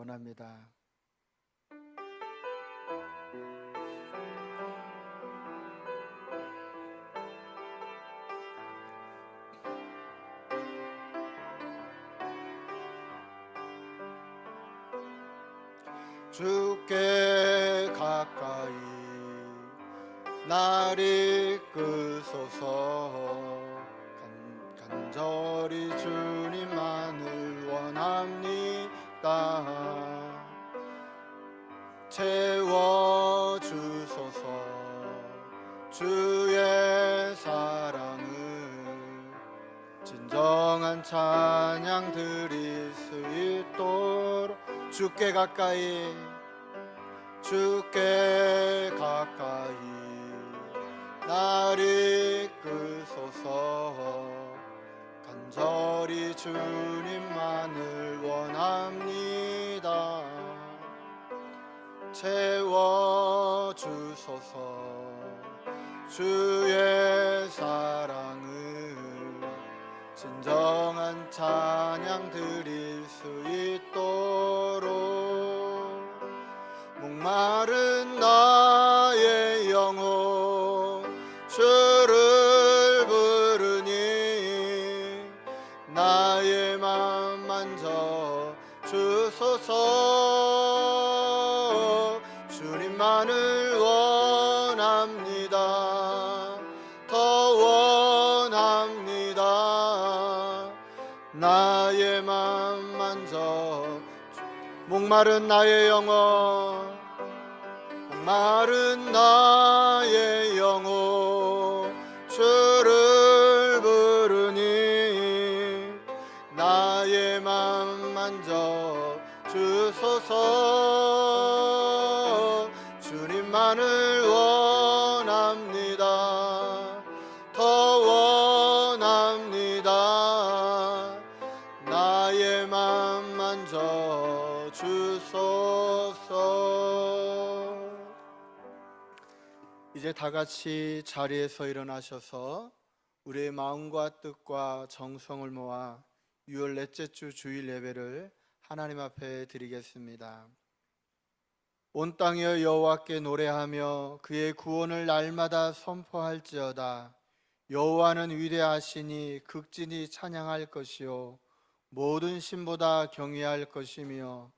원합니다. 주께 가까이 날 이끄소서. 간절히 주님만을 원합니다. 채워주소서. 주의 사랑을 진정한 찬양 드릴 수 있도록 주께 가까이 날 이끄소서. 간절히 주님만을 원합니다. 채워주소서. 주의 사랑을 진정한 찬양 드릴 수 있도록 목마른 나의 영혼 주를 부르니 나의 맘 만져 주소서. 주님만을 원합니다. 더 원합니다. 나의 맘 만져. 목마른 나의 영혼, 목마른 나의 영혼 주를 부르니 나의 맘 만져 주소서. 주님만을 원합니다. 더 원합니다. 나의 맘 만져 주소서. 이제 다 같이 자리에서 일어나셔서 우리의 마음과 뜻과 정성을 모아 6월 넷째 주 주일 예배를 하나님 앞에 드리겠습니다. 온 땅이여 여호와께 노래하며 그의 구원을 날마다 선포할지어다. 여호와는 위대하시니 극진히 찬양할 것이요 모든 신보다 경외할 것이며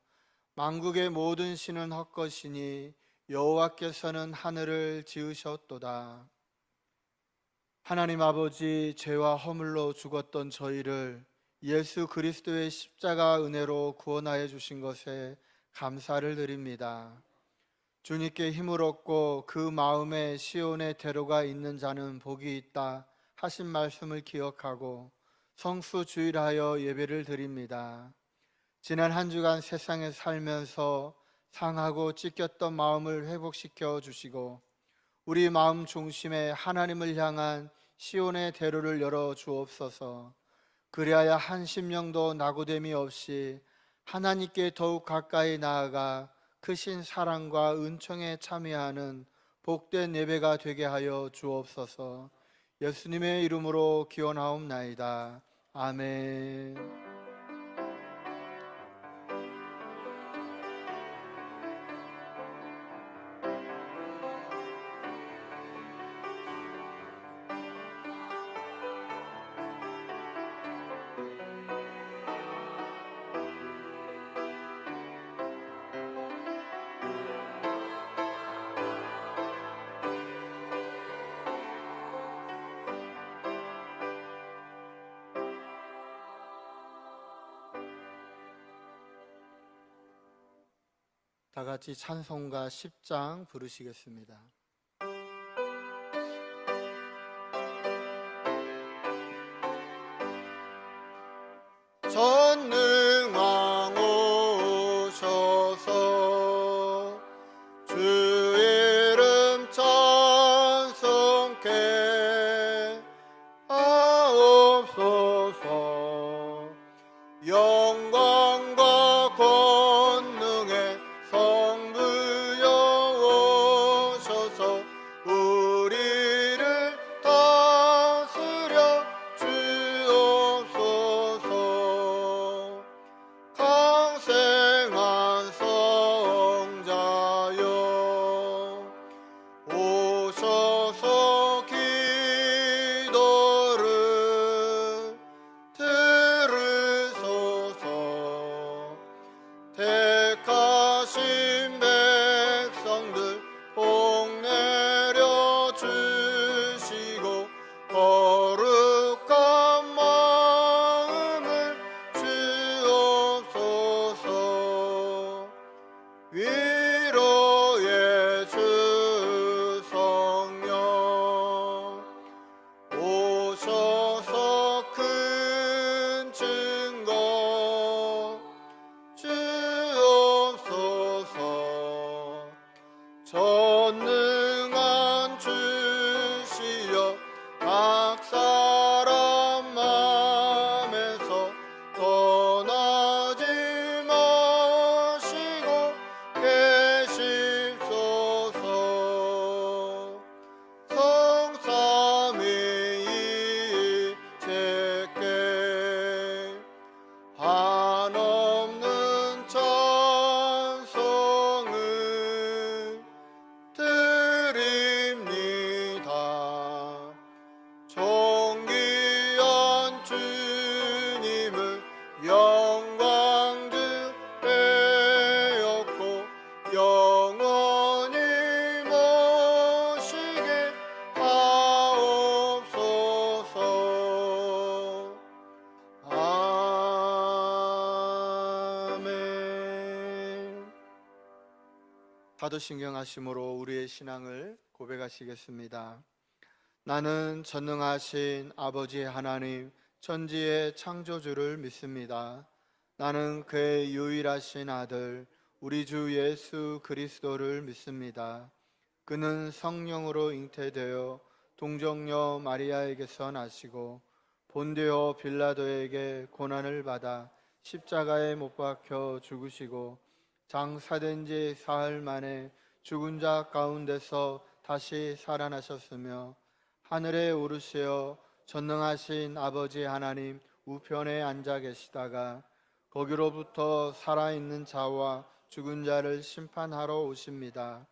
만국의 모든 신은 헛것이니 여호와께서는 하늘을 지으셨도다. 하나님 아버지, 죄와 허물로 죽었던 저희를 예수 그리스도의 십자가 은혜로 구원하여 주신 것에 감사를 드립니다. 주님께 힘을 얻고 그 마음에 시온의 대로가 있는 자는 복이 있다 하신 말씀을 기억하고 성수주일하여 예배를 드립니다. 지난 한 주간 세상에 살면서 상하고 찢겼던 마음을 회복시켜 주시고 우리 마음 중심에 하나님을 향한 시온의 대로를 열어 주옵소서. 그리하여 한 심령도 낙오됨이 없이 하나님께 더욱 가까이 나아가 크신 사랑과 은총에 참여하는 복된 예배가 되게 하여 주옵소서. 예수님의 이름으로 기원하옵나이다. 아멘. 다 같이 찬송가 10장 부르시겠습니다. 전능왕 오셔서 주 이름 찬송케 하옵소서. 영광과 권능의 성부여 오셔서 택하신 백성들 복 내려 주시고 거룩한 마음을 주옵소서. 위로의 주 성령 오셔서 큰 증거 주옵소서. 전능한 주시여 각 사람 맘에서 떠나지 마시고 계십소서. 성삼위이 제께 한없는 찬송을 드립니다. 존귀한 주님을 영광 주되었고 영원히 모시게 하옵소서. 아멘. 사도신경하심으로 우리의 신앙을 고백하시겠습니다. 나는 전능하신 아버지 하나님 천지의 창조주를 믿습니다. 나는 그의 유일하신 아들 우리 주 예수 그리스도를 믿습니다. 그는 성령으로 잉태되어 동정녀 마리아에게서 나시고 본디오 빌라도에게 고난을 받아 십자가에 못 박혀 죽으시고 장사된 지 사흘 만에 죽은 자 가운데서 다시 살아나셨으며 하늘에 오르시어 전능하신 아버지 하나님 우편에 앉아 계시다가 거기로부터 살아있는 자와 죽은 자를 심판하러 오십니다.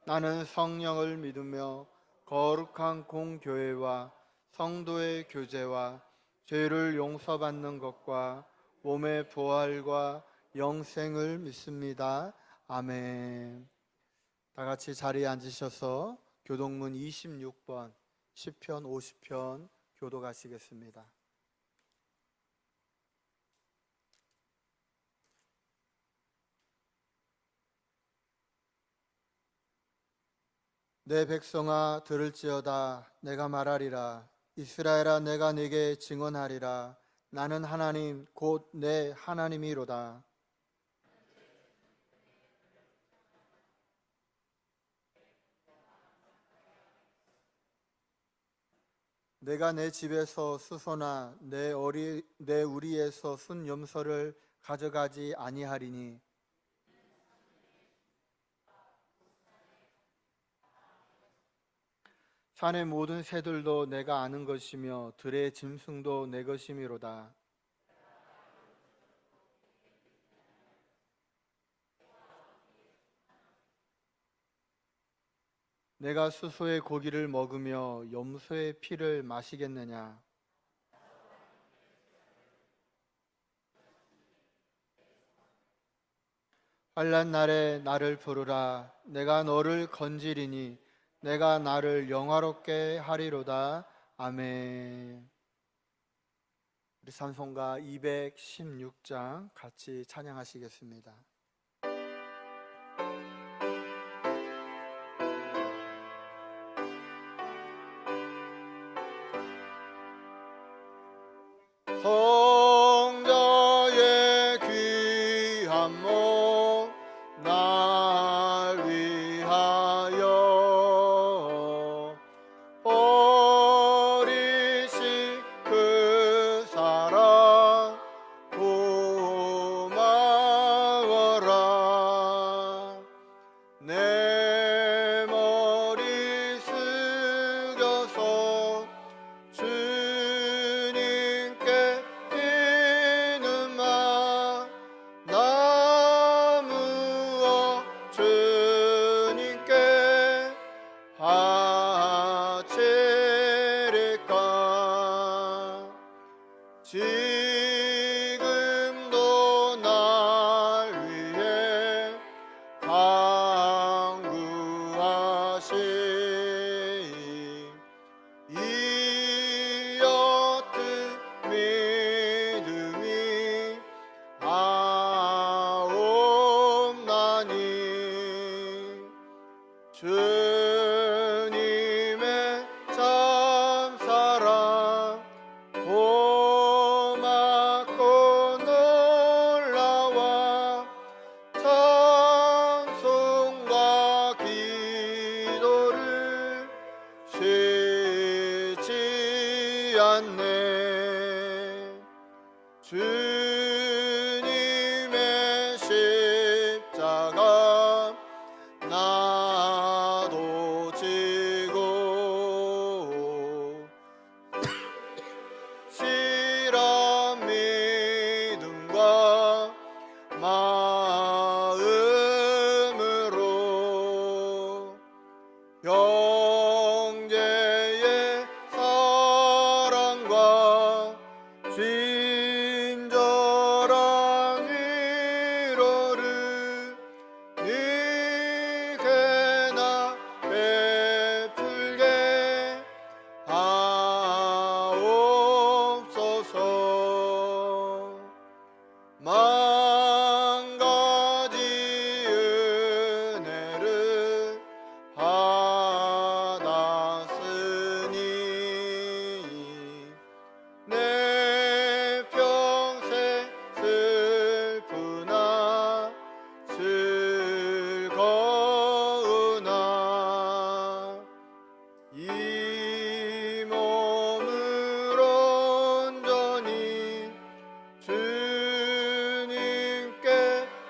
나는 성령을 믿으며 거룩한 공교회와 성도의 교제와 죄를 용서받는 것과 몸의 부활과 영생을 믿습니다. 아멘. 다 같이 자리에 앉으셔서 교동문 26번 시편 50편 교독하시겠습니다. 내 백성아 들을지어다. 내가 말하리라. 이스라엘아 내가 네게 증언하리라. 나는 하나님 곧 내 하나님이로다. 내가 내 집에서 수소나 내 우리에서 순 염소를 가져가지 아니하리니 산의 모든 새들도 내가 아는 것이며 들의 짐승도 내 것이미로다. 내가 수소의 고기를 먹으며 염소의 피를 마시겠느냐? 환난 날에 나를 부르라. 내가 너를 건지리니 내가 나를 영화롭게 하리로다. 아멘. 우리 찬송가 216장 같이 찬양하시겠습니다. 성자의 귀한 몸 날 위하여 버리신 그 사랑 고마워라. 내 머리 숙여서 주님께 비는 마 나무어 주님의 참사랑 고맙고 놀라와 찬송과 기도를 쉬지 않네. 주님의 십자가 나도 지고 실한 믿음과 마음으로 형제의 사랑과 친절한 위로를 네게 나 베풀게 하옵소서. 만 가지 은혜를 받았으니 내 평생 슬프나 즐거우나 이 몸을 온전히 주님께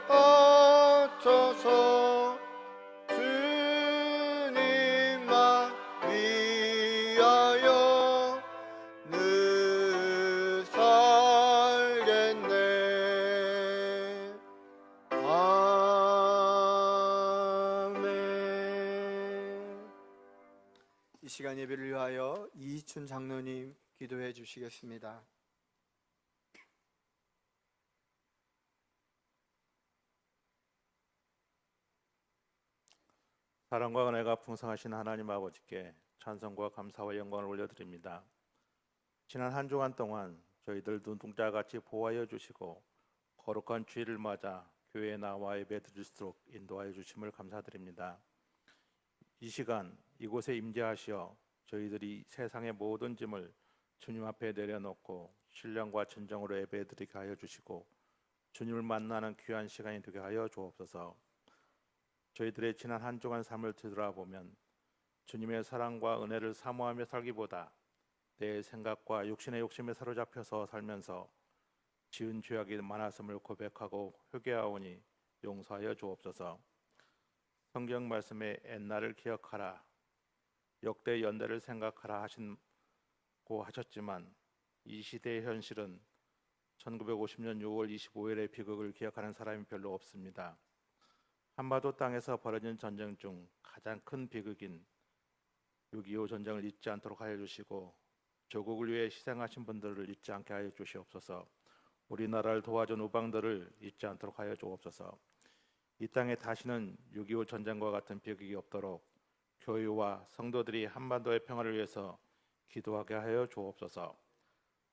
바쳐서 주님만 위하여 늘 살겠네. 아멘. 이 시간 예배를 위하여 이희춘 장로님 기도해 주시겠습니다. 사랑과 은혜가 풍성하신 하나님 아버지께 찬송과 감사와 영광을 올려드립니다. 지난 한 주간 동안 저희들 눈동자같이 보호하여 주시고 거룩한 주일을 맞아 교회에 나와 예배드릴 수 있도록 인도하여 주심을 감사드립니다. 이 시간 이곳에 임재하시어 저희들이 세상의 모든 짐을 주님 앞에 내려놓고 신령과 진정으로 예배드리게 하여 주시고 주님을 만나는 귀한 시간이 되게 하여 주옵소서. 저희들의 지난 한 주간 삶을 되돌아보면 주님의 사랑과 은혜를 사모하며 살기보다 내 생각과 육신의 욕심에 사로잡혀서 살면서 지은 죄악이 많았음을 고백하고 회개하오니 용서하여 주옵소서. 성경 말씀에 옛날을 기억하라, 역대 연대를 생각하라 하신고 하셨지만 이 시대의 현실은 1950년 6월 25일의 비극을 기억하는 사람이 별로 없습니다. 한반도 땅에서 벌어진 전쟁 중 가장 큰 비극인 6.25 전쟁을 잊지 않도록 하여 주시고 조국을 위해 희생하신 분들을 잊지 않게 하여 주시옵소서. 우리나라를 도와준 우방들을 잊지 않도록 하여 주옵소서. 이 땅에 다시는 6.25 전쟁과 같은 비극이 없도록 교회와 성도들이 한반도의 평화를 위해서 기도하게 하여 주옵소서.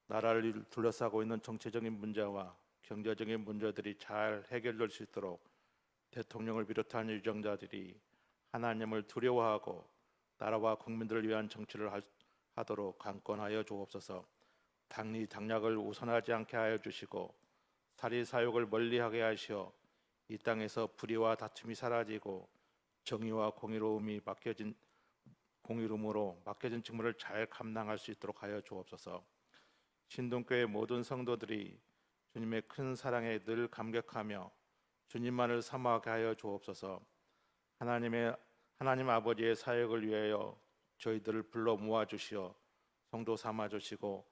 나라를 둘러싸고 있는 정치적인 문제와 경제적인 문제들이 잘 해결될 수 있도록 대통령을 비롯한 유정자들이 하나님을 두려워하고 나라와 국민들을 위한 정치를 하도록 강권하여 주옵소서. 당리 당략을 우선하지 않게 하여 주시고 사리 사욕을 멀리하게 하시어 이 땅에서 불의와 다툼이 사라지고 정의와 공의로움으로 맡겨진 직무를 잘 감당할 수 있도록 하여 주옵소서. 신동교회 모든 성도들이 주님의 큰 사랑에 늘 감격하며 주님만을 사모하게 하여 주옵소서. 하나님 아버지의 사역을 위하여 저희들을 불러 모아주시어 성도 삼아주시고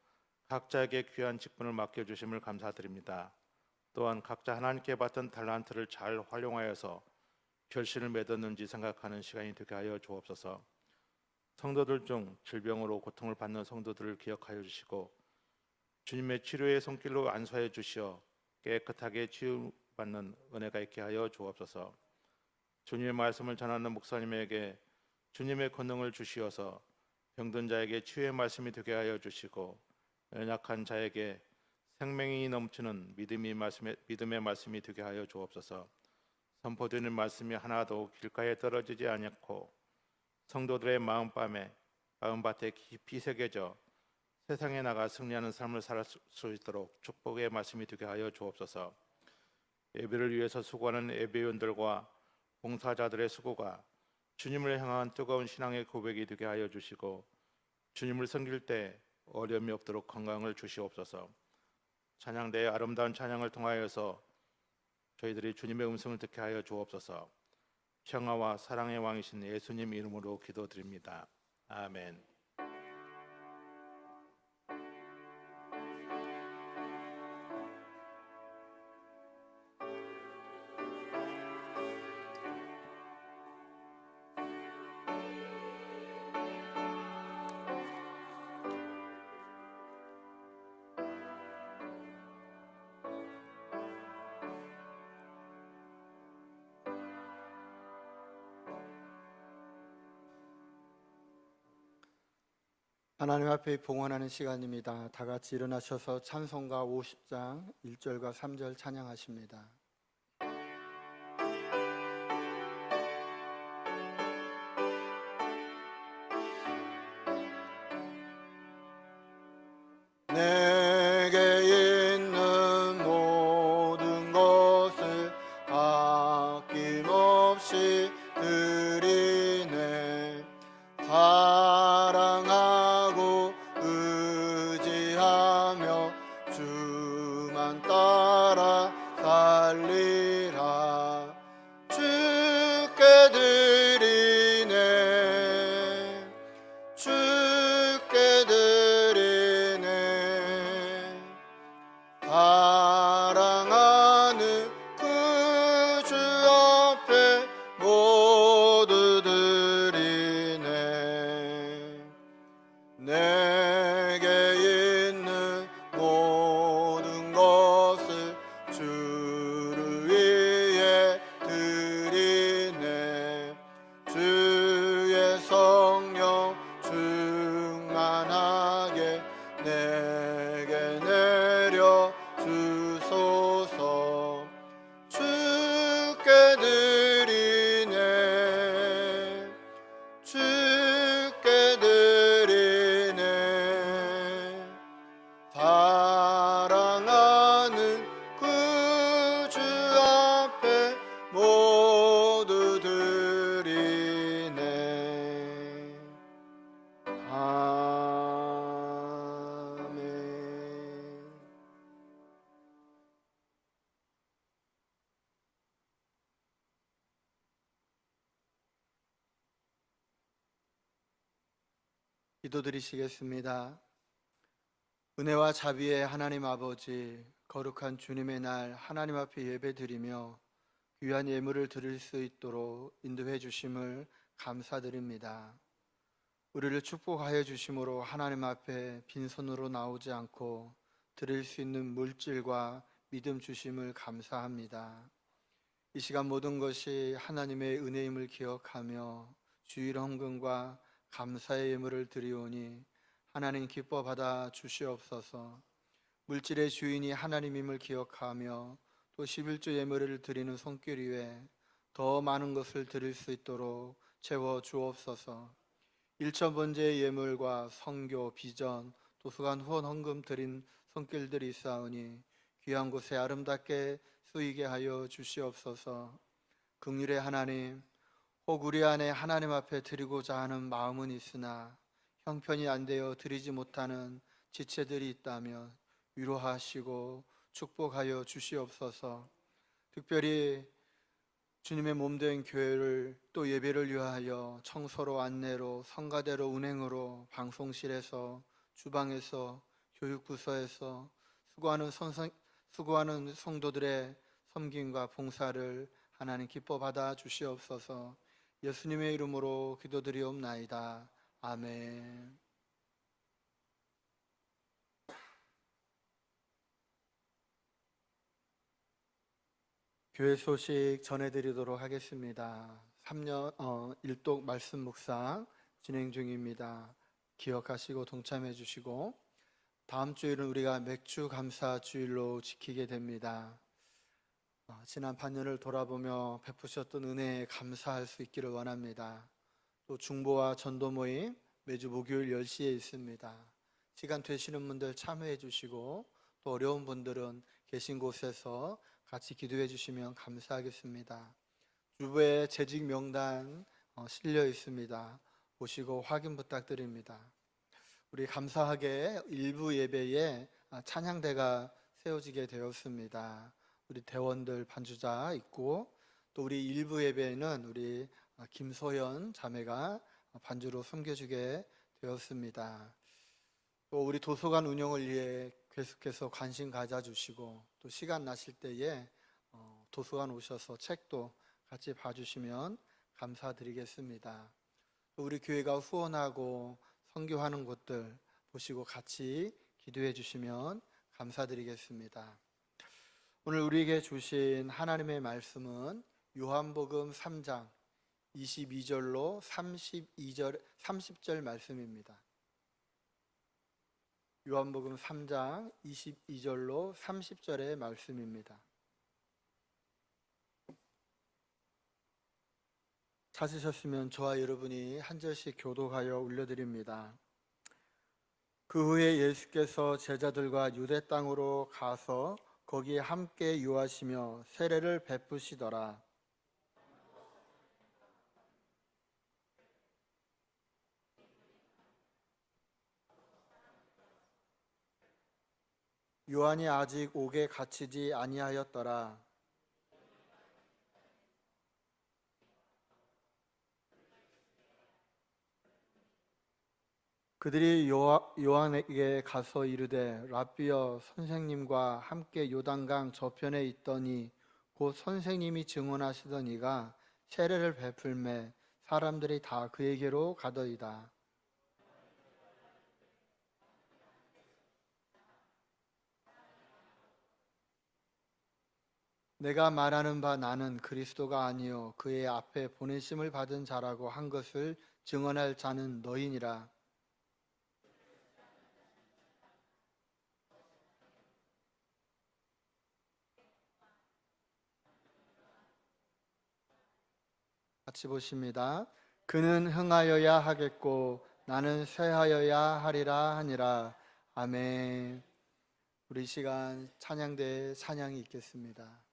각자에게 귀한 직분을 맡겨주심을 감사드립니다. 또한 각자 하나님께 받은 달란트를 잘 활용하여서 결실을 맺었는지 생각하는 시간이 되게 하여 주옵소서. 성도들 중 질병으로 고통을 받는 성도들을 기억하여 주시고 주님의 치료의 손길로 안수하여 주시어 깨끗하게 치유받는 은혜가 있게 하여 주옵소서. 주님의 말씀을 전하는 목사님에게 주님의 권능을 주시어서 병든 자에게 치유의 말씀이 되게 하여 주시고 연약한 자에게 생명이 넘치는 믿음의 말씀이 되게 하여 주옵소서. 선포되는 말씀이 하나도 길가에 떨어지지 않았고 성도들의 마음밭에 깊이 새겨져 세상에 나가 승리하는 삶을 살 수 있도록 축복의 말씀이 되게 하여 주옵소서. 예배를 위해서 수고하는 예배위원들과 봉사자들의 수고가 주님을 향한 뜨거운 신앙의 고백이 되게 하여 주시고 주님을 섬길 때 어려움이 없도록 건강을 주시옵소서. 찬양대의 아름다운 찬양을 통하여서 저희들이 주님의 음성을 듣게 하여 주옵소서. 평화와 사랑의 왕이신 예수님 이름으로 기도드립니다. 아멘. 하나님 앞에 봉헌하는 시간입니다. 다 같이 일어나셔서 찬송가 50장 1절과 3절 찬양하십니다. 내게 있는 모든 것을 아낌없이 드리네. 사랑하고 의지하며 주만 따라 살리라. 주께 드리네. 주께 드리네. 사랑하는 그 주 앞에 모두 드리네. 내게 있는 모든 것을 주를 위해 드리네. 주의 성령 충만하게 내게 내려 주소서. 주께 드리네. 주께 드리네. 사랑하는 그 주 앞에 모두 드리네. 아멘. 기도드리시겠습니다. 은혜와 자비의 하나님 아버지, 거룩한 주님의 날 하나님 앞에 예배드리며 귀한 예물을 드릴 수 있도록 인도해 주심을 감사드립니다. 우리를 축복하여 주심으로 하나님 앞에 빈손으로 나오지 않고 드릴 수 있는 물질과 믿음 주심을 감사합니다. 이 시간 모든 것이 하나님의 은혜임을 기억하며 주일 헌금과 감사의 예물을 드리오니 하나님 기뻐 받아 주시옵소서. 물질의 주인이 하나님임을 기억하며 또 11조 예물을 드리는 손길 위에 더 많은 것을 드릴 수 있도록 채워 주옵소서. 1,000번제의 예물과 선교, 비전, 도서관 후원 헌금 드린 손길들이 있사오니 귀한 곳에 아름답게 쓰이게 하여 주시옵소서. 긍휼의 하나님, 혹 우리 안에 하나님 앞에 드리고자 하는 마음은 있으나 형편이 안 되어 드리지 못하는 지체들이 있다면 위로하시고 축복하여 주시옵소서. 특별히 주님의 몸된 교회를 또 예배를 위하여 청소로, 안내로, 성가대로, 운행으로, 방송실에서, 주방에서, 교육부서에서 수고하는 성도들의 섬김과 봉사를 하나님 기뻐 받아 주시옵소서. 예수님의 이름으로 기도드리옵나이다. 아멘. 교회 소식 전해드리도록 하겠습니다. 3년 일독 말씀 묵상 진행 중입니다. 기억하시고 동참해 주시고, 다음 주일은 우리가 맥주 감사 주일로 지키게 됩니다. 지난 반년을 돌아보며 베푸셨던 은혜에 감사할 수 있기를 원합니다. 또 중보와 전도 모임 매주 목요일 10시에 있습니다. 시간 되시는 분들 참여해 주시고 또 어려운 분들은 계신 곳에서 같이 기도해 주시면 감사하겠습니다. 주부의 재직 명단 실려 있습니다. 보시고 확인 부탁드립니다. 우리 감사하게 일부 예배에 찬양대가 세워지게 되었습니다. 우리 대원들 반주자 있고 또 우리 일부 예배에는 우리 김소연 자매가 반주로 섬겨주게 되었습니다. 또 우리 도서관 운영을 위해 계속해서 관심 가져주시고 또 시간 나실 때에 도서관 오셔서 책도 같이 봐주시면 감사드리겠습니다. 또 우리 교회가 후원하고 선교하는 곳들 보시고 같이 기도해 주시면 감사드리겠습니다. 오늘 우리에게 주신 하나님의 말씀은 요한복음 3장 22절로 30절 말씀입니다. 요한복음 3장 22절로 30절의 말씀입니다. 찾으셨으면 저와 여러분이 한 절씩 교독하여 올려드립니다. 그 후에 예수께서 제자들과 유대 땅으로 가서 거기에 함께 유하시며 세례를 베푸시더라. 요한이 아직 옥에 갇히지 아니하였더라. 그들이 요한에게 가서 이르되 랍비여 선생님과 함께 요단강 저편에 있더니 곧 선생님이 증언하시던 이가 세례를 베풀매 사람들이 다 그에게로 가더이다. 내가 말하는 바 나는 그리스도가 아니요 그의 앞에 보내심을 받은 자라고 한 것을 증언할 자는 너희니라. 같이 보십니다. 그는 흥하여야 하겠고 나는 쇠하여야 하리라 하니라. 아멘. 우리 시간 찬양대에 찬양이 있겠습니다.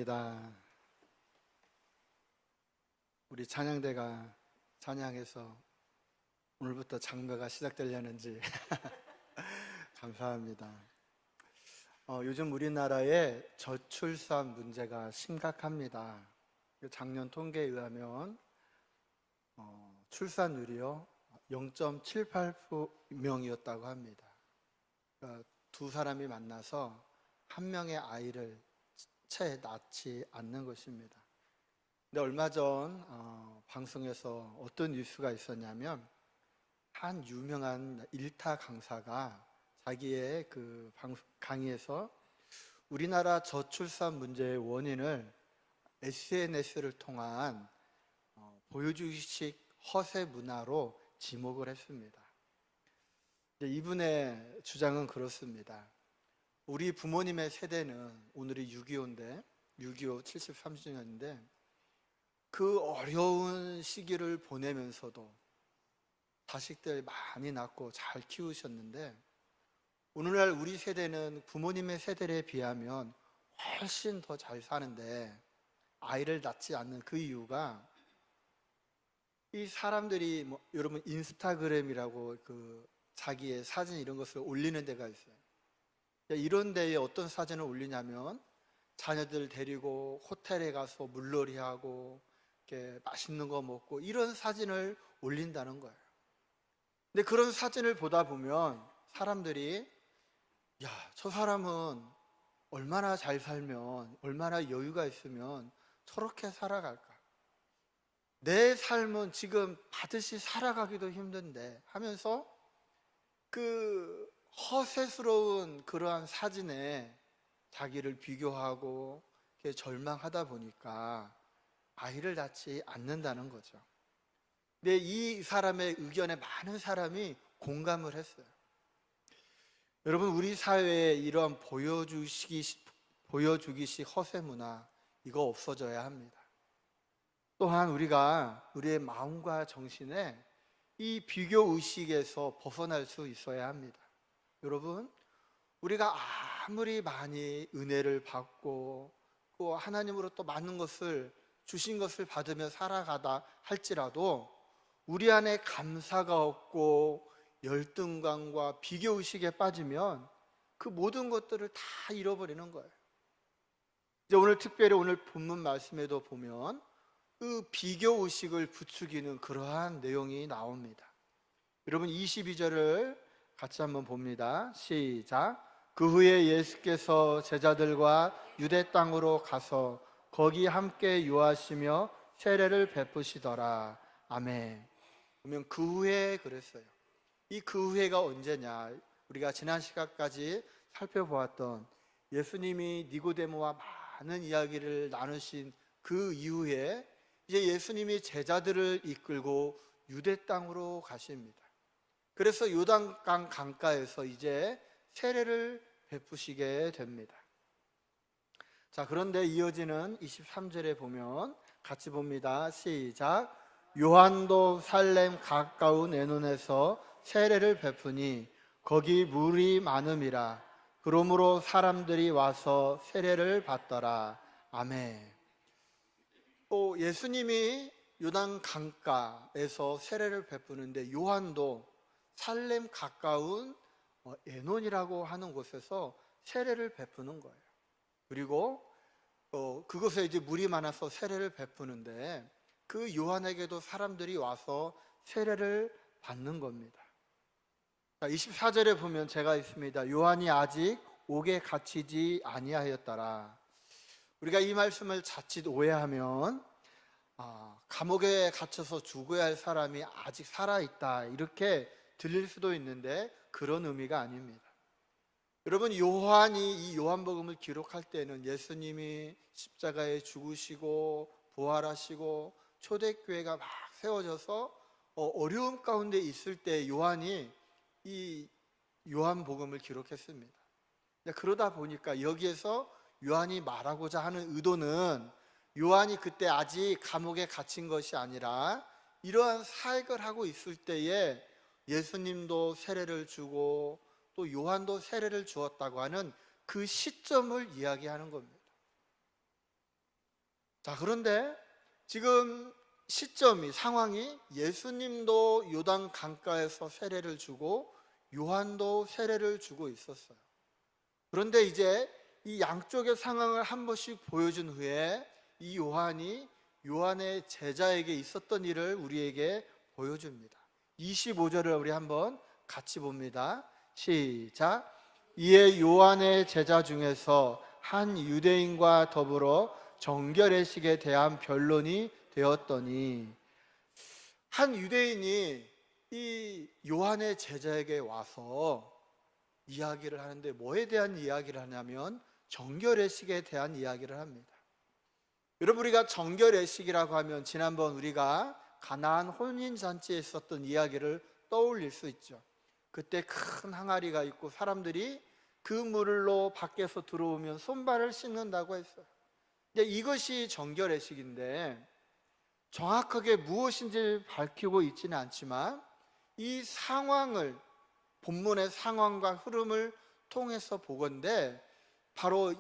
반갑습니다. 우리 찬양대가 찬양해서 오늘부터 장가가 시작되려는지 감사합니다. 요즘 우리나라의 저출산 문제가 심각합니다. 작년 통계에 의하면 출산율이요 0.78명이었다고 합니다. 그러니까 두 사람이 만나서 한 명의 아이를 채 낳지 않는 것입니다. 근데 얼마 전 방송에서 어떤 뉴스가 있었냐면 한 유명한 일타 강사가 자기의 그 강의에서 우리나라 저출산 문제의 원인을 SNS를 통한 보여주기식 허세 문화로 지목을 했습니다. 이분의 주장은 그렇습니다. 우리 부모님의 세대는 오늘이 6.25인데 6.25 73주년인데 그 어려운 시기를 보내면서도 자식들 많이 낳고 잘 키우셨는데 오늘날 우리 세대는 부모님의 세대에 비하면 훨씬 더 잘 사는데 아이를 낳지 않는 그 이유가 이 사람들이 여러분 인스타그램이라고 그 자기의 사진 이런 것을 올리는 데가 있어요. 이런 데에 어떤 사진을 올리냐면 자녀들 데리고 호텔에 가서 물놀이하고 이렇게 맛있는 거 먹고 이런 사진을 올린다는 거예요. 근데 그런 사진을 보다 보면 사람들이 야, 저 사람은 얼마나 잘 살면 얼마나 여유가 있으면 저렇게 살아갈까? 내 삶은 지금 받듯이 살아가기도 힘든데 하면서 그 허세스러운 그러한 사진에 자기를 비교하고 절망하다 보니까 아이를 낳지 않는다는 거죠. 근데 이 사람의 의견에 많은 사람이 공감을 했어요. 여러분, 우리 사회에 이러한 보여주기식 허세 문화 이거 없어져야 합니다. 또한 우리가 우리의 마음과 정신에 이 비교 의식에서 벗어날 수 있어야 합니다. 여러분, 우리가 아무리 많이 은혜를 받고 또 하나님으로부터 많은 것을 주신 것을 받으며 살아가다 할지라도 우리 안에 감사가 없고 열등감과 비교 의식에 빠지면 그 모든 것들을 다 잃어버리는 거예요. 이제 오늘 특별히 오늘 본문 말씀에도 보면 그 비교 의식을 부추기는 그러한 내용이 나옵니다. 여러분 22절을 같이 한번 봅니다. 시작. 그 후에 예수께서 제자들과 유대 땅으로 가서 거기 함께 유하시며 세례를 베푸시더라. 아멘. 보면 그 후에 그랬어요. 이 그 후에가 언제냐? 우리가 지난 시간까지 살펴보았던 예수님이 니고데모와 많은 이야기를 나누신 그 이후에 이제 예수님이 제자들을 이끌고 유대 땅으로 가십니다. 그래서 요단강 강가에서 이제 세례를 베푸시게 됩니다. 자, 그런데 이어지는 23절에 보면 같이 봅니다. 시작. 요한도 살렘 가까운 에논에서 세례를 베푸니 거기 물이 많음이라. 그러므로 사람들이 와서 세례를 받더라. 아멘. 또 예수님이 요단 강가에서 세례를 베푸는데 요한도 살렘 가까운 에논이라고 하는 곳에서 세례를 베푸는 거예요. 그리고 그곳에 이제 물이 많아서 세례를 베푸는데 그 요한에게도 사람들이 와서 세례를 받는 겁니다. 24절에 보면 제가 있습니다. 요한이 아직 옥에 갇히지 아니하였더라. 우리가 이 말씀을 자칫 오해하면 감옥에 갇혀서 죽어야 할 사람이 아직 살아있다 이렇게 들릴 수도 있는데 그런 의미가 아닙니다. 여러분, 요한이 이 요한복음을 기록할 때는 예수님이 십자가에 죽으시고 부활하시고 초대교회가 막 세워져서 어려움 가운데 있을 때 요한이 이 요한복음을 기록했습니다. 그러다 보니까 여기에서 요한이 말하고자 하는 의도는 요한이 그때 아직 감옥에 갇힌 것이 아니라 이러한 사역을 하고 있을 때에 예수님도 세례를 주고 또 요한도 세례를 주었다고 하는 그 시점을 이야기하는 겁니다. 자, 그런데 지금 시점이, 상황이 예수님도 요단 강가에서 세례를 주고 요한도 세례를 주고 있었어요. 그런데 이제 이 양쪽의 상황을 한 번씩 보여준 후에 이 요한이 요한의 제자에게 있었던 일을 우리에게 보여줍니다. 25절을 우리 한번 같이 봅니다. 시작. 이에 요한의 제자 중에서 한 유대인과 더불어 정결의식에 대한 변론이 되었더니, 한 유대인이 이 요한의 제자에게 와서 이야기를 하는데, 뭐에 대한 이야기를 하냐면 정결의식에 대한 이야기를 합니다. 여러분, 우리가 정결의식이라고 하면 지난번 우리가 가나안 혼인잔치에 있었던 이야기를 떠올릴 수 있죠. 그때 큰 항아리가 있고 사람들이 그 물로 밖에서 들어오면 손발을 씻는다고 했어요. 근데 이것이 정결의식인데, 정확하게 무엇인지 밝히고 있지는 않지만 이 상황을, 본문의 상황과 흐름을 통해서 보건대 바로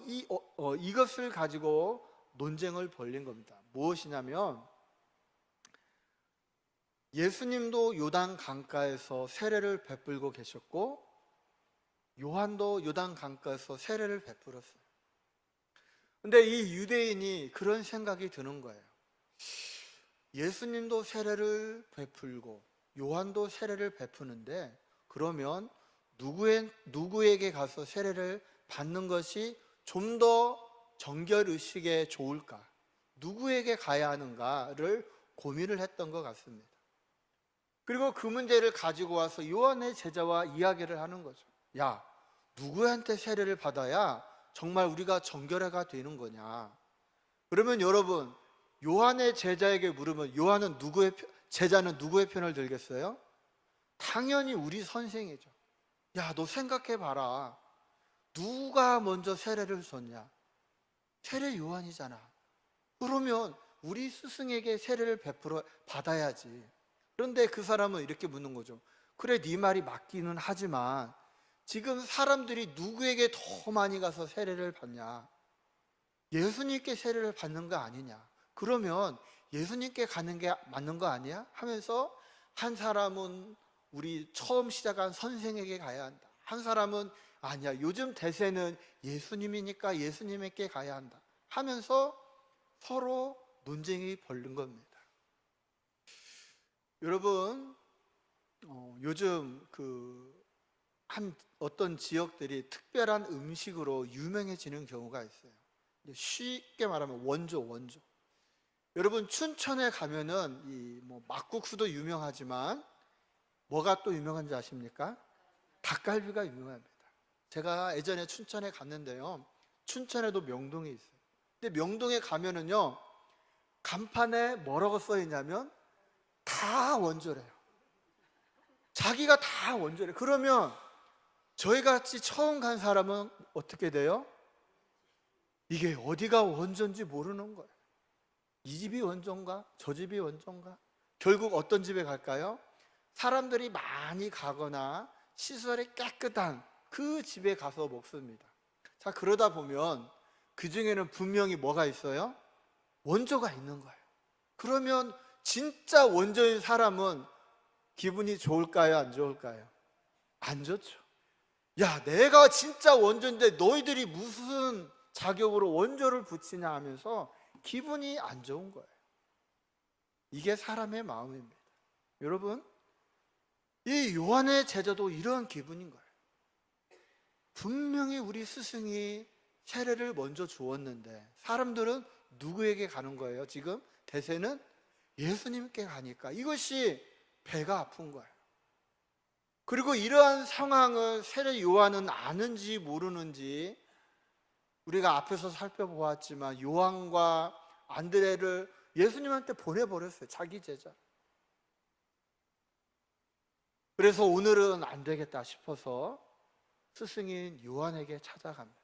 이것을 가지고 논쟁을 벌린 겁니다. 무엇이냐면, 예수님도 요단 강가에서 세례를 베풀고 계셨고 요한도 요단 강가에서 세례를 베풀었어요. 근데 이 유대인이 그런 생각이 드는 거예요. 예수님도 세례를 베풀고 요한도 세례를 베푸는데, 그러면 누구에게 가서 세례를 받는 것이 좀 더 정결의식에 좋을까? 누구에게 가야 하는가를 고민을 했던 것 같습니다. 그리고 그 문제를 가지고 와서 요한의 제자와 이야기를 하는 거죠. 야, 누구한테 세례를 받아야 정말 우리가 정결해가 되는 거냐? 그러면 여러분, 요한의 제자에게 물으면 요한은 제자는 누구의 편을 들겠어요? 당연히 우리 선생이죠. 야, 너 생각해 봐라. 누가 먼저 세례를 줬냐? 세례 요한이잖아. 그러면 우리 스승에게 세례를 베풀어 받아야지. 그런데 그 사람은 이렇게 묻는 거죠. 그래, 네 말이 맞기는 하지만 지금 사람들이 누구에게 더 많이 가서 세례를 받냐? 예수님께 세례를 받는 거 아니냐? 그러면 예수님께 가는 게 맞는 거 아니야? 하면서 한 사람은 우리 처음 시작한 선생에게 가야 한다. 한 사람은 아니야, 요즘 대세는 예수님이니까 예수님에게 가야 한다 하면서 서로 논쟁이 벌린 겁니다. 여러분, 요즘 어떤 지역들이 특별한 음식으로 유명해지는 경우가 있어요. 쉽게 말하면 원조. 여러분, 춘천에 가면은 막국수도 유명하지만 뭐가 또 유명한지 아십니까? 닭갈비가 유명합니다. 제가 예전에 춘천에 갔는데요, 춘천에도 명동이 있어요. 근데 명동에 가면은요, 간판에 뭐라고 써 있냐면 다 원조래요. 자기가 다 원조래. 그러면 저희같이 처음 간 사람은 어떻게 돼요? 이게 어디가 원조인지 모르는 거예요. 이 집이 원조인가? 저 집이 원조인가? 결국 어떤 집에 갈까요? 사람들이 많이 가거나 시설이 깨끗한 그 집에 가서 먹습니다. 자, 그러다 보면 그 중에는 분명히 뭐가 있어요? 원조가 있는 거예요. 그러면 진짜 원조인 사람은 기분이 좋을까요? 안 좋을까요? 안 좋죠. 야, 내가 진짜 원조인데 너희들이 무슨 자격으로 원조를 붙이냐 하면서 기분이 안 좋은 거예요. 이게 사람의 마음입니다. 여러분, 이 요한의 제자도 이런 기분인 거예요. 분명히 우리 스승이 세례를 먼저 주었는데 사람들은 누구에게 가는 거예요? 지금 대세는 예수님께 가니까 이것이 배가 아픈 거예요. 그리고 이러한 상황을 세례 요한은 아는지 모르는지 우리가 앞에서 살펴보았지만 요한과 안드레를 예수님한테 보내버렸어요. 자기 제자. 그래서 오늘은 안 되겠다 싶어서 스승인 요한에게 찾아갑니다.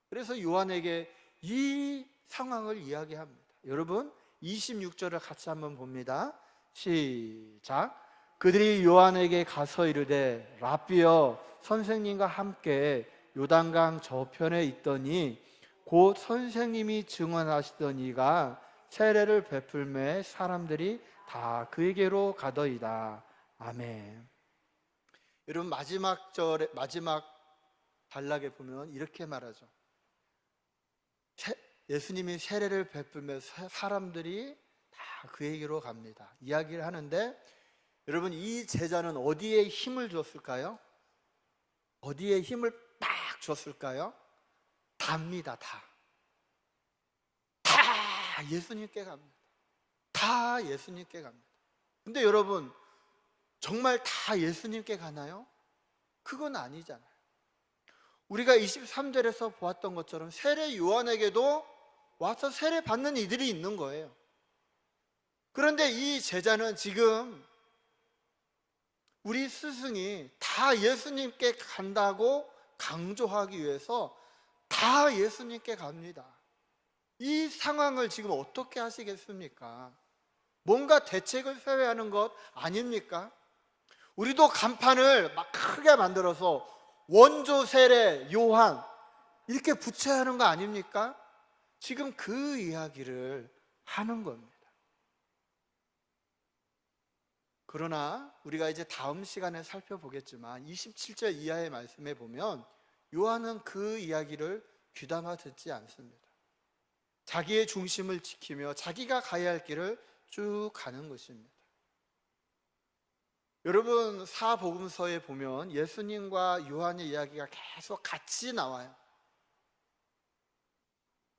그래서 요한에게 이 상황을 이야기합니다. 여러분, 26절을 같이 한번 봅니다. 시작. 그들이 요한에게 가서 이르되 랍비여, 선생님과 함께 요단강 저편에 있더니 곧 선생님이 증언하시던 이가 세례를 베풀매 사람들이 다 그에게로 가더이다. 아멘. 여러분, 마지막 단락에 보면 이렇게 말하죠. 예수님이 세례를 베풀며 사람들이 다 그에게로 갑니다. 이야기를 하는데, 여러분, 이 제자는 어디에 힘을 줬을까요? 어디에 힘을 딱 줬을까요? 답니다. 다 예수님께 갑니다. 다 예수님께 갑니다. 근데 여러분, 정말 다 예수님께 가나요? 그건 아니잖아요. 우리가 23절에서 보았던 것처럼 세례 요한에게도 와서 세례 받는 이들이 있는 거예요. 그런데 이 제자는 지금 우리 스승이 다 예수님께 간다고 강조하기 위해서 다 예수님께 갑니다. 이 상황을 지금 어떻게 하시겠습니까? 뭔가 대책을 세워야 하는 것 아닙니까? 우리도 간판을 막 크게 만들어서 원조 세례 요한 이렇게 붙여야 하는 거 아닙니까? 지금 그 이야기를 하는 겁니다. 그러나 우리가 이제 다음 시간에 살펴보겠지만 27절 이하의 말씀에 보면 요한은 그 이야기를 귀담아 듣지 않습니다. 자기의 중심을 지키며 자기가 가야 할 길을 쭉 가는 것입니다. 여러분, 사복음서에 보면 예수님과 요한의 이야기가 계속 같이 나와요.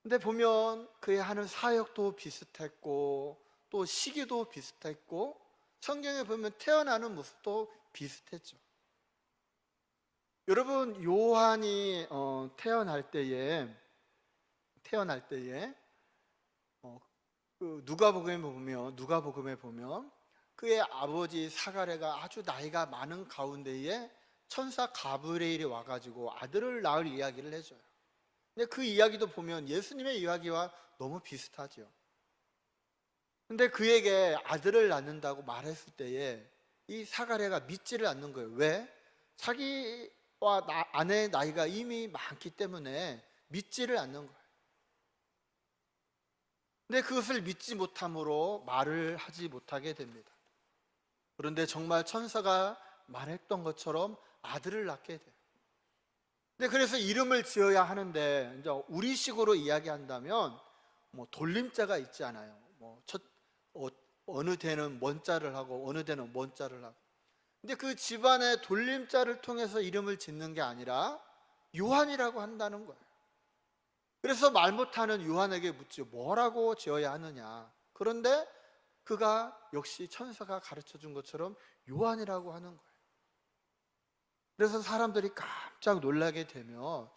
근데 보면 그의 하는 사역도 비슷했고 또 시기도 비슷했고 성경에 보면 태어나는 모습도 비슷했죠. 여러분, 요한이 태어날 때에 누가복음에 보면 그의 아버지 사가랴가 아주 나이가 많은 가운데에 천사 가브리엘이 와가지고 아들을 낳을 이야기를 해줘요. 근데 그 이야기도 보면 예수님의 이야기와 너무 비슷하죠. 근데 그에게 아들을 낳는다고 말했을 때에 이 사가랴가 믿지를 않는 거예요. 왜? 자기와 아내의 나이가 이미 많기 때문에 믿지를 않는 거예요. 근데 그것을 믿지 못함으로 말을 하지 못하게 됩니다. 그런데 정말 천사가 말했던 것처럼 아들을 낳게 돼요. 근데 그래서 이름을 지어야 하는데 이제 우리식으로 이야기한다면 돌림자가 있지 않아요. 어느 데는 먼자를 하고 어느 데는 먼자를 하고. 근데 그 집안의 돌림자를 통해서 이름을 짓는 게 아니라 요한이라고 한다는 거예요. 그래서 말 못하는 요한에게 묻죠. 뭐라고 지어야 하느냐. 그런데 그가 역시 천사가 가르쳐 준 것처럼 요한이라고 하는 거예요. 그래서 사람들이 깜짝 놀라게 되며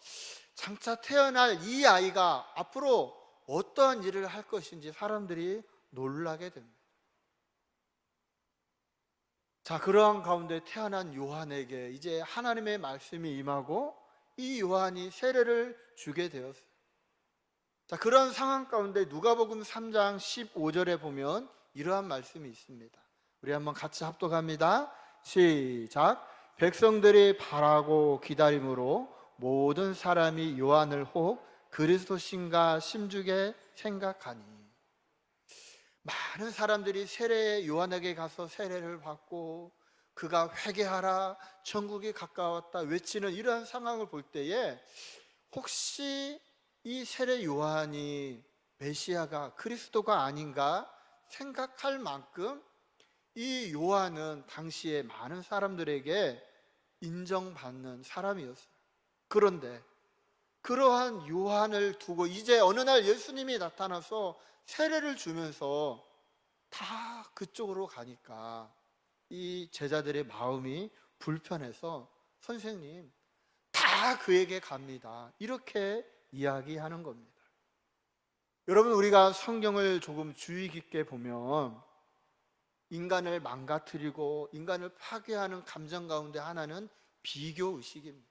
장차 태어날 이 아이가 앞으로 어떠한 일을 할 것인지 사람들이 놀라게 됩니다. 자, 그러한 가운데 태어난 요한에게 이제 하나님의 말씀이 임하고 이 요한이 세례를 주게 되었어요. 자, 그런 상황 가운데 누가복음 3장 15절에 보면 이러한 말씀이 있습니다. 우리 한번 같이 합독합니다. 시작. 백성들이 바라고 기다림으로 모든 사람이 요한을 혹 그리스도신가 심중에 생각하니. 많은 사람들이 세례 요한에게 가서 세례를 받고 그가 회개하라 천국이 가까웠다 외치는 이러한 상황을 볼 때에 혹시 이 세례 요한이 메시아가 그리스도가 아닌가 생각할 만큼 이 요한은 당시에 많은 사람들에게 인정받는 사람이었어요. 그런데 그러한 요한을 두고 이제 어느 날 예수님이 나타나서 세례를 주면서 다 그쪽으로 가니까 이 제자들의 마음이 불편해서 선생님, 다 그에게 갑니다. 이렇게 이야기하는 겁니다. 여러분, 우리가 성경을 조금 주의 깊게 보면 인간을 망가뜨리고 인간을 파괴하는 감정 가운데 하나는 비교의식입니다.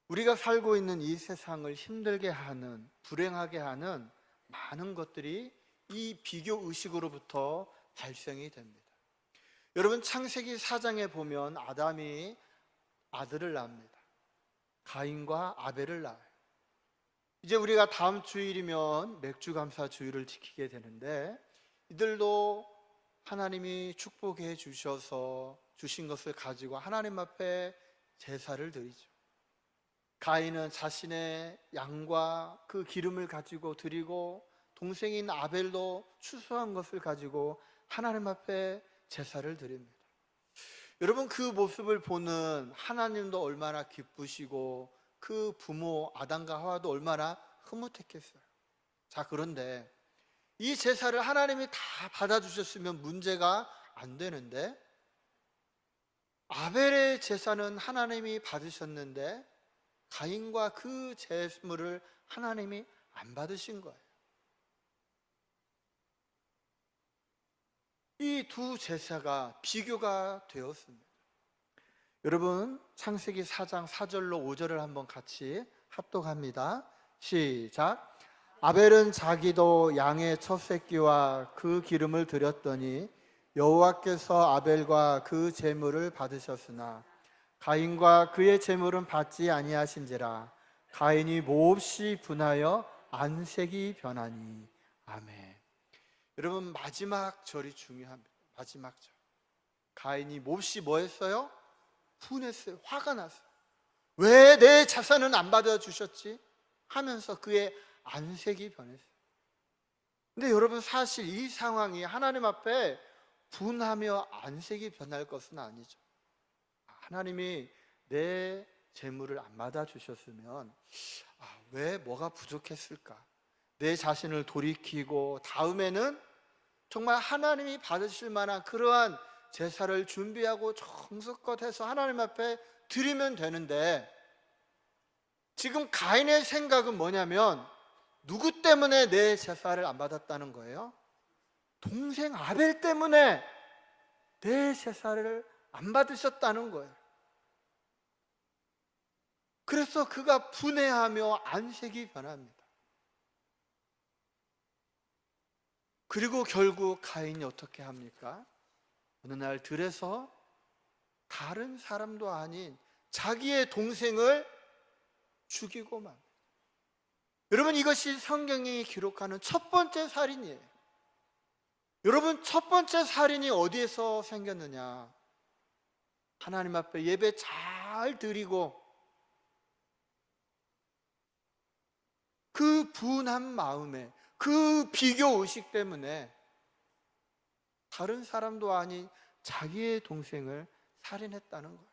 우리가 살고 있는 이 세상을 힘들게 하는, 불행하게 하는 많은 것들이 이 비교의식으로부터 발생이 됩니다. 여러분, 창세기 4장에 보면 아담이 아들을 낳습니다. 가인과 아벨을 낳아요. 이제 우리가 다음 주일이면 맥주감사 주일을 지키게 되는데, 이들도 하나님이 축복해 주셔서 주신 것을 가지고 하나님 앞에 제사를 드리죠. 가인은 자신의 양과 그 기름을 가지고 드리고, 동생인 아벨도 추수한 것을 가지고 하나님 앞에 제사를 드립니다. 여러분, 그 모습을 보는 하나님도 얼마나 기쁘시고 그 부모 아담과 하와도 얼마나 흐뭇했겠어요. 자, 그런데 이 제사를 하나님이 다 받아주셨으면 문제가 안 되는데, 아벨의 제사는 하나님이 받으셨는데 가인과 그 제물을 하나님이 안 받으신 거예요. 이 두 제사가 비교가 되었습니다. 여러분, 창세기 4장 4절로 5절을 한번 같이 합독합니다. 시작. 아벨은 자기도 양의 첫 새끼와 그 기름을 드렸더니 여호와께서 아벨과 그 제물을 받으셨으나 가인과 그의 제물은 받지 아니하신지라. 가인이 몹시 분하여 안색이 변하니. 아멘. 여러분, 마지막 절이 중요합니다. 마지막 절. 가인이 몹시 뭐 했어요? 분했어요. 화가 났어요. 왜 내 자산은 안 받아주셨지? 하면서 그의 안색이 변했어요. 근데 여러분, 사실 이 상황이 하나님 앞에 분하며 안색이 변할 것은 아니죠. 하나님이 내 재물을 안 받아주셨으면 왜 뭐가 부족했을까? 내 자신을 돌이키고 다음에는 정말 하나님이 받으실 만한 그러한 제사를 준비하고 정성껏 해서 하나님 앞에 드리면 되는데, 지금 가인의 생각은 뭐냐면 누구 때문에 내 제사를 안 받았다는 거예요? 동생 아벨 때문에 내 제사를 안 받으셨다는 거예요. 그래서 그가 분해하며 안색이 변합니다. 그리고 결국 가인이 어떻게 합니까? 어느 날 들에서 다른 사람도 아닌 자기의 동생을 죽이고 맙니다. 여러분, 이것이 성경이 기록하는 첫 번째 살인이에요. 여러분, 첫 번째 살인이 어디에서 생겼느냐? 하나님 앞에 예배 잘 드리고 그 분한 마음에, 그 비교 의식 때문에 다른 사람도 아닌 자기의 동생을 살인했다는 거예요.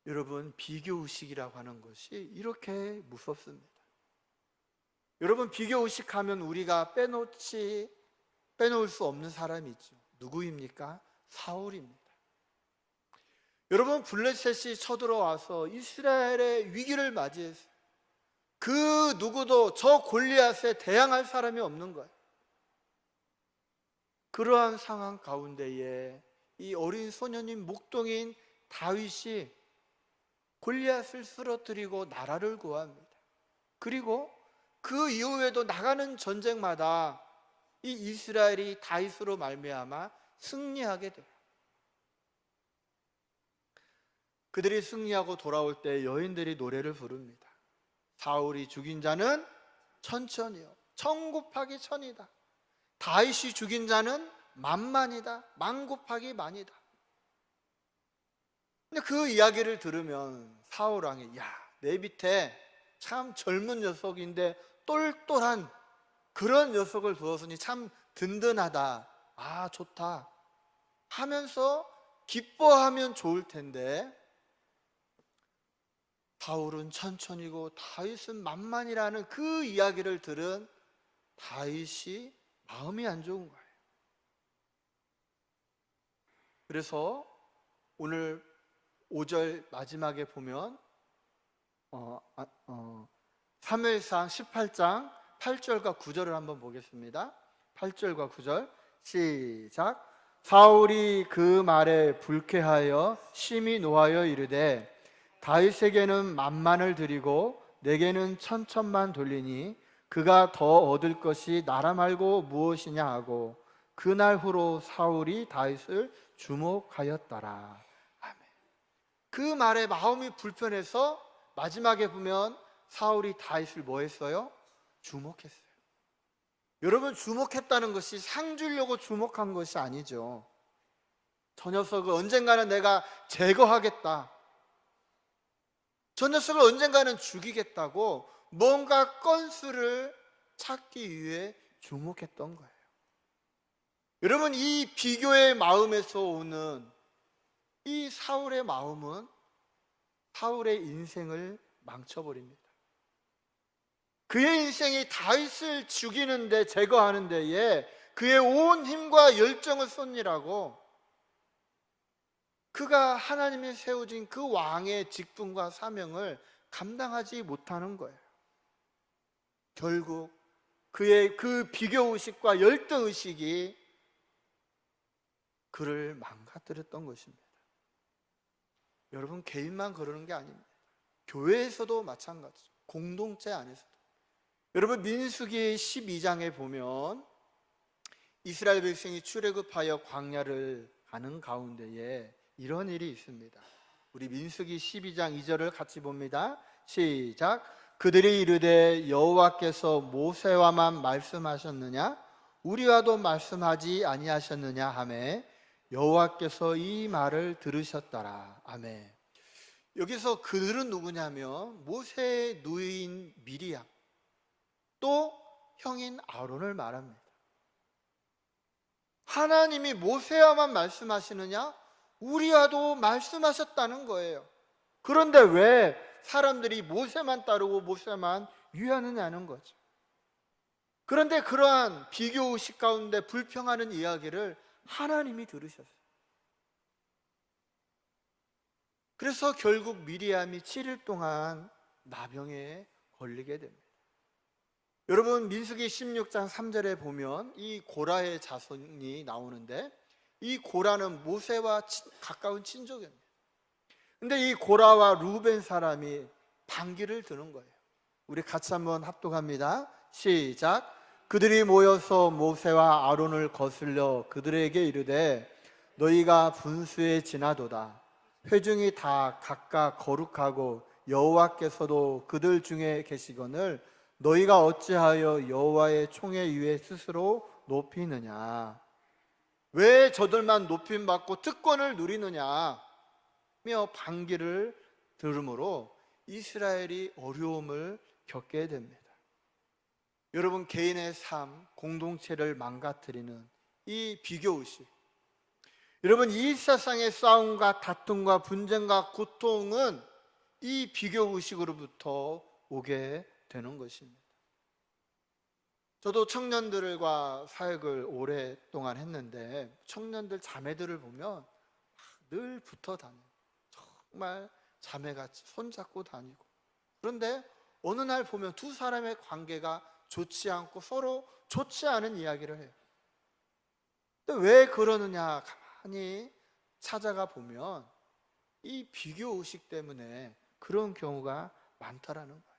여러분, 비교 의식이라고 하는 것이 이렇게 무섭습니다. 여러분, 비교 의식하면 우리가 빼놓을 수 없는 사람이 있죠. 누구입니까? 사울입니다. 여러분, 블레셋이 쳐들어와서 이스라엘의 위기를 맞이했어요. 그 누구도 저 골리앗에 대항할 사람이 없는 거예요. 그러한 상황 가운데에 이 어린 소년인 목동인 다윗이 골리앗을 쓰러뜨리고 나라를 구합니다. 그리고 그 이후에도 나가는 전쟁마다 이 이스라엘이 다윗으로 말미암아 승리하게 돼요. 그들이 승리하고 돌아올 때 여인들이 노래를 부릅니다. 사울이 죽인 자는 천천이요, 천 곱하기 천이다. 다윗이 죽인 자는 만만이다, 만 곱하기 만이다. 근데 그 이야기를 들으면 사울 왕이, 내 밑에 참 젊은 녀석인데 똘똘한 그런 녀석을 두었으니 참 든든하다, 좋다 하면서 기뻐하면 좋을 텐데, 사울은 천천히고 다윗은 만만이라는 그 이야기를 들은 다윗이 마음이 안 좋은 거예요. 그래서 오늘 5절 마지막에 보면 사무엘상 18장 8절과 9절을 한번 보겠습니다. 8절과 9절 시작. 사울이 그 말에 불쾌하여 심히 노하여 이르되 다윗에게는 만만을 드리고 내게는 천천만 돌리니 그가 더 얻을 것이 나라 말고 무엇이냐 하고 그날 후로 사울이 다윗을 주목하였더라. 아멘. 그 말에 마음이 불편해서 마지막에 보면 사울이 다윗을 뭐 했어요? 주목했어요. 여러분, 주목했다는 것이 상 주려고 주목한 것이 아니죠. 저 녀석을 언젠가는 내가 제거하겠다, 저 녀석을 언젠가는 죽이겠다고 뭔가 건수를 찾기 위해 주목했던 거예요. 여러분, 이 비교의 마음에서 오는 이 사울의 마음은 사울의 인생을 망쳐버립니다. 그의 인생이 다윗을 죽이는 데, 제거하는 데에 그의 온 힘과 열정을 쏟느라고 그가 하나님이 세워진 그 왕의 직분과 사명을 감당하지 못하는 거예요. 결국 그의 그 비교의식과 열등의식이 그를 망가뜨렸던 것입니다. 여러분, 개인만 그러는 게 아닙니다. 교회에서도 마찬가지죠. 공동체 안에서도. 여러분, 민수기 12장에 보면 이스라엘 백성이 출애굽하여 광야를 가는 가운데에 이런 일이 있습니다. 우리 민수기 12장 2절을 같이 봅니다. 시작. 그들이 이르되 여호와께서 모세와만 말씀하셨느냐 우리와도 말씀하지 아니하셨느냐 하매 여호와께서 이 말을 들으셨더라. 아멘. 여기서 그들은 누구냐면 모세의 누이인 미리암, 또 형인 아론을 말합니다. 하나님이 모세와만 말씀하시느냐? 우리와도 말씀하셨다는 거예요. 그런데 왜 사람들이 모세만 따르고 모세만 위하느냐는 거죠. 그런데 그러한 비교의식 가운데 불평하는 이야기를 하나님이 들으셨어요. 그래서 결국 미리암이 7일 동안 나병에 걸리게 됩니다. 여러분, 민수기 16장 3절에 보면 이 고라의 자손이 나오는데 이 고라는 모세와 가까운 친족입니다. 근데 이 고라와 루벤 사람이 반기를 드는 거예요. 우리 같이 한번 합독합니다. 시작. 그들이 모여서 모세와 아론을 거슬려 그들에게 이르되 너희가 분수에 지나도다. 회중이 다 각각 거룩하고 여호와께서도 그들 중에 계시거늘 너희가 어찌하여 여호와의 총회 위에 스스로 높이느냐? 왜 저들만 높임받고 특권을 누리느냐? 며 반기를 들음으로 이스라엘이 어려움을 겪게 됩니다. 여러분, 개인의 삶, 공동체를 망가뜨리는 이 비교의식, 여러분, 이 세상의 싸움과 다툼과 분쟁과 고통은 이 비교의식으로부터 오게 되는 것입니다. 저도 청년들과 사역을 오랫동안 했는데 청년들 자매들을 보면 늘 붙어 다녀요. 정말 자매같이 손잡고 다니고. 그런데 어느 날 보면 두 사람의 관계가 좋지 않고 서로 좋지 않은 이야기를 해요. 근데 왜 그러느냐 가만히 찾아가 보면 이 비교의식 때문에 그런 경우가 많다라는 거예요.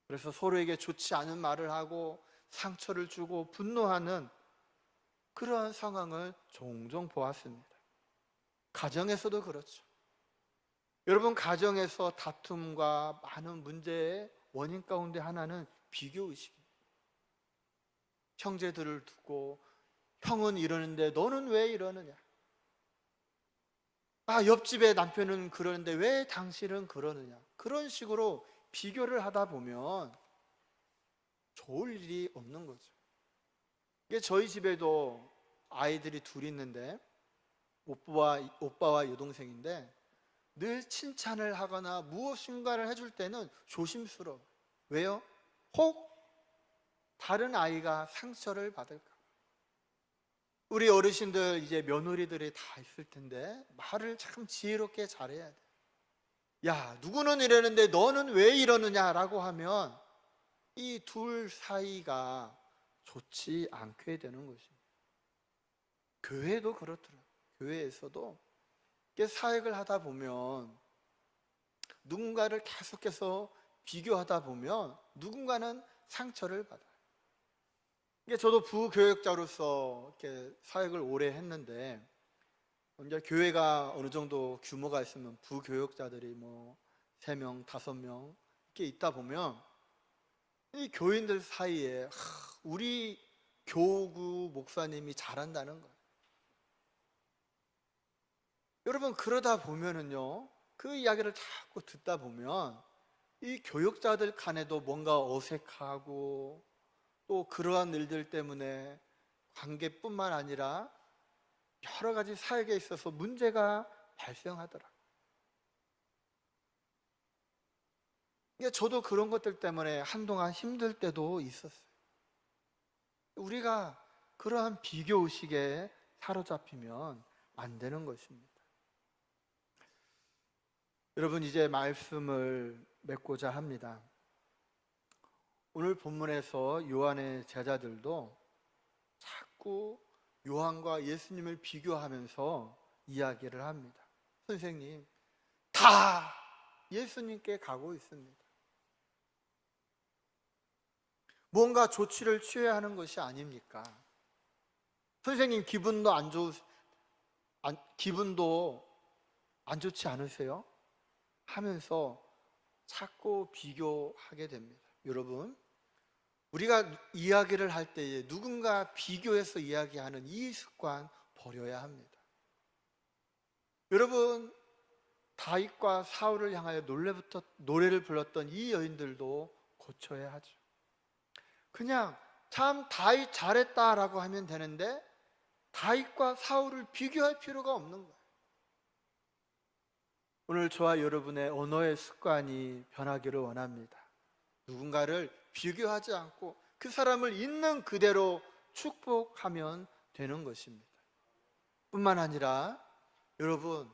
그래서 서로에게 좋지 않은 말을 하고 상처를 주고 분노하는 그러한 상황을 종종 보았습니다. 가정에서도 그렇죠. 여러분, 가정에서 다툼과 많은 문제의 원인 가운데 하나는 비교의식입니다. 형제들을 두고 형은 이러는데 너는 왜 이러느냐? 옆집의 남편은 그러는데 왜 당신은 그러느냐? 그런 식으로 비교를 하다 보면 좋을 일이 없는 거죠. 이게 저희 집에도 아이들이 둘 있는데 오빠와 여동생인데 늘 칭찬을 하거나 무엇인가를 해줄 때는 조심스러워. 왜요? 혹 다른 아이가 상처를 받을까? 우리 어르신들 이제 며느리들이 다 있을 텐데 말을 참 지혜롭게 잘해야 돼. 야, 누구는 이러는데 너는 왜 이러느냐라고 하면 이 둘 사이가 좋지 않게 되는 것입니다. 교회도 그렇더라고요. 교회에서도 사역을 하다 보면 누군가를 계속해서 비교하다 보면 누군가는 상처를 받아요. 저도 부교역자로서 이렇게 사역을 오래 했는데 이제 교회가 어느 정도 규모가 있으면 부교역자들이 3명, 5명 이렇게 있다 보면 이 교인들 사이에 우리 교구 목사님이 잘한다는 거예요. 여러분, 그러다 보면은요, 그 이야기를 자꾸 듣다 보면 이 교육자들 간에도 뭔가 어색하고, 또 그러한 일들 때문에 관계뿐만 아니라 여러 가지 사역에 있어서 문제가 발생하더라. 저도 그런 것들 때문에 한동안 힘들 때도 있었어요. 우리가 그러한 비교의식에 사로잡히면 안 되는 것입니다. 여러분, 이제 말씀을 맺고자 합니다. 오늘 본문에서 요한의 제자들도 자꾸 요한과 예수님을 비교하면서 이야기를 합니다. 선생님, 다 예수님께 가고 있습니다. 뭔가 조치를 취해야 하는 것이 아닙니까? 선생님, 기분도 안 좋지 않으세요? 하면서 자꾸 비교하게 됩니다. 여러분, 우리가 이야기를 할 때에 누군가 비교해서 이야기하는 이 습관 버려야 합니다. 여러분, 다윗과 사울을 향하여 노래를 불렀던 이 여인들도 고쳐야 하죠. 그냥 참 다윗 잘했다라고 하면 되는데 다윗과 사울을 비교할 필요가 없는 거예요. 오늘 저와 여러분의 언어의 습관이 변하기를 원합니다. 누군가를 비교하지 않고 그 사람을 있는 그대로 축복하면 되는 것입니다. 뿐만 아니라 여러분,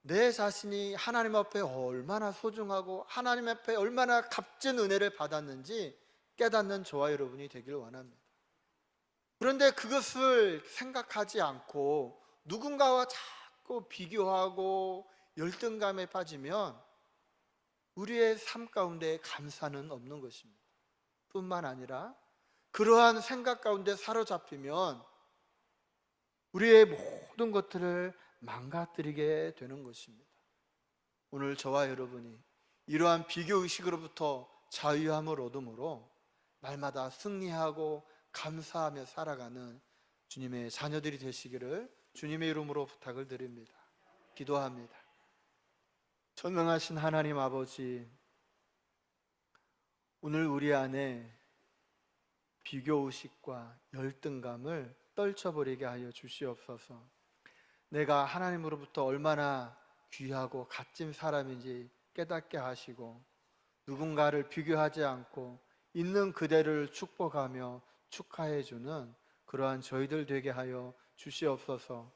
내 자신이 하나님 앞에 얼마나 소중하고 하나님 앞에 얼마나 값진 은혜를 받았는지 깨닫는 저와 여러분이 되길 원합니다. 그런데 그것을 생각하지 않고 누군가와 자꾸 비교하고 열등감에 빠지면 우리의 삶 가운데 감사는 없는 것입니다. 뿐만 아니라 그러한 생각 가운데 사로잡히면 우리의 모든 것들을 망가뜨리게 되는 것입니다. 오늘 저와 여러분이 이러한 비교의식으로부터 자유함을 얻음으로 날마다 승리하고 감사하며 살아가는 주님의 자녀들이 되시기를 주님의 이름으로 부탁을 드립니다. 기도합니다. 전능하신 하나님 아버지, 오늘 우리 안에 비교의식과 열등감을 떨쳐버리게 하여 주시옵소서. 내가 하나님으로부터 얼마나 귀하고 값진 사람인지 깨닫게 하시고 누군가를 비교하지 않고 있는 그대를 축복하며 축하해주는 그러한 저희들 되게 하여 주시옵소서.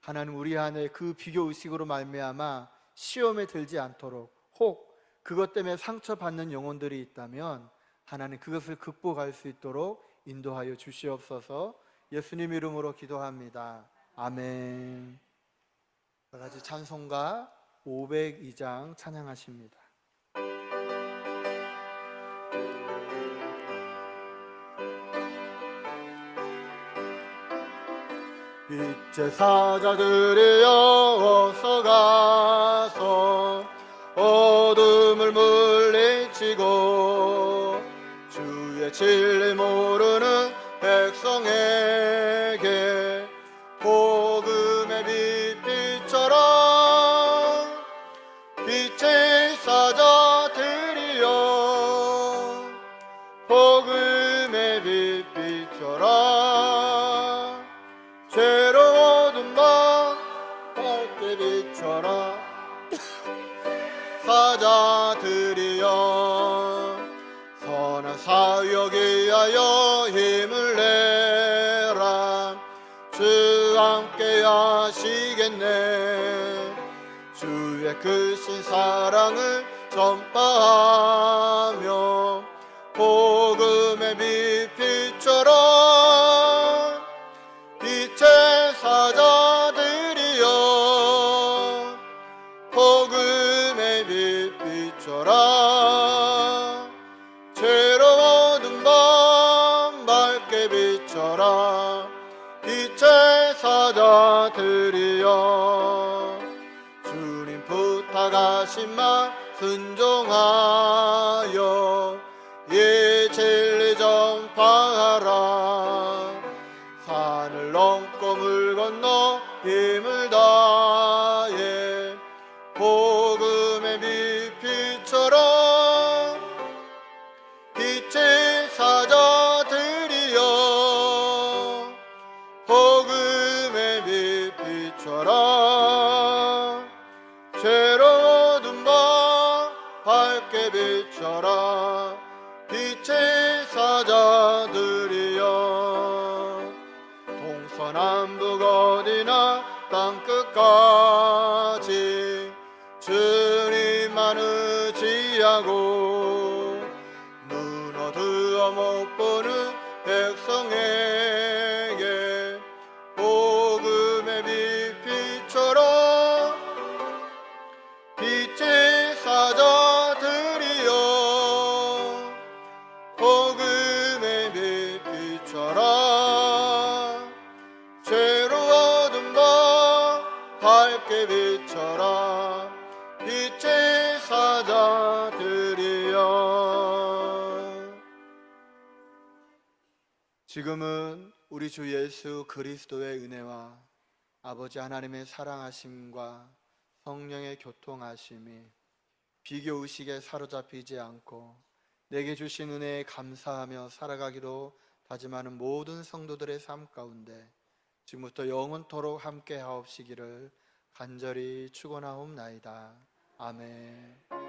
하나님, 우리 안에 그 비교의식으로 말미암아 시험에 들지 않도록, 혹 그것 때문에 상처받는 영혼들이 있다면 하나님 그것을 극복할 수 있도록 인도하여 주시옵소서. 예수님 이름으로 기도합니다. 아멘. 여러 가지 찬송가 502장 찬양하십니다. 빛의 사자들이여 어서 가서 어둠을 물리치고 주의 진리 모르는 백성에게 복음의 빛빛처럼 빛의 사자들이여 복음의 빛빛처럼 죄로운 밤 밝게 비춰라. 사자들이여 선한 사역 위하여 힘을 내라. 주 함께 하시겠네. 주의 크신 사랑을 전파하며 복음의 빛빛처럼 빛의 사자들이여 복음의 빛빛처럼 죄로운 밤 밝게 비춰라. 빛의 사자들이여 주님 부탁하신 말 순종하여 이 진리 전파하라. 산을 넘고 물 건너 힘을 다해 복음의 빛처럼 빛의 사자들이여 복음의 빛처럼 죄로운 밤 밝게 비춰라. 빛의 사자들이여 동서남북 어디나 땅끝까지 주님만 의지하고 눈 어두워 못 보는 백성에게 복음의 빛처럼 빛의 사자들이여 복음의 빛처럼 죄로 어두운 밤 밝게 비춰라. 빛의 사자들이여. 지금은 우리 주 예수 그리스도의 은혜와 아버지 하나님의 사랑하심과 성령의 교통하심이 비교의식에 사로잡히지 않고 내게 주신 은혜에 감사하며 살아가기로 다짐하는 모든 성도들의 삶 가운데 지금부터 영원토록 함께 하옵시기를 간절히 축원하옵나이다. 아멘.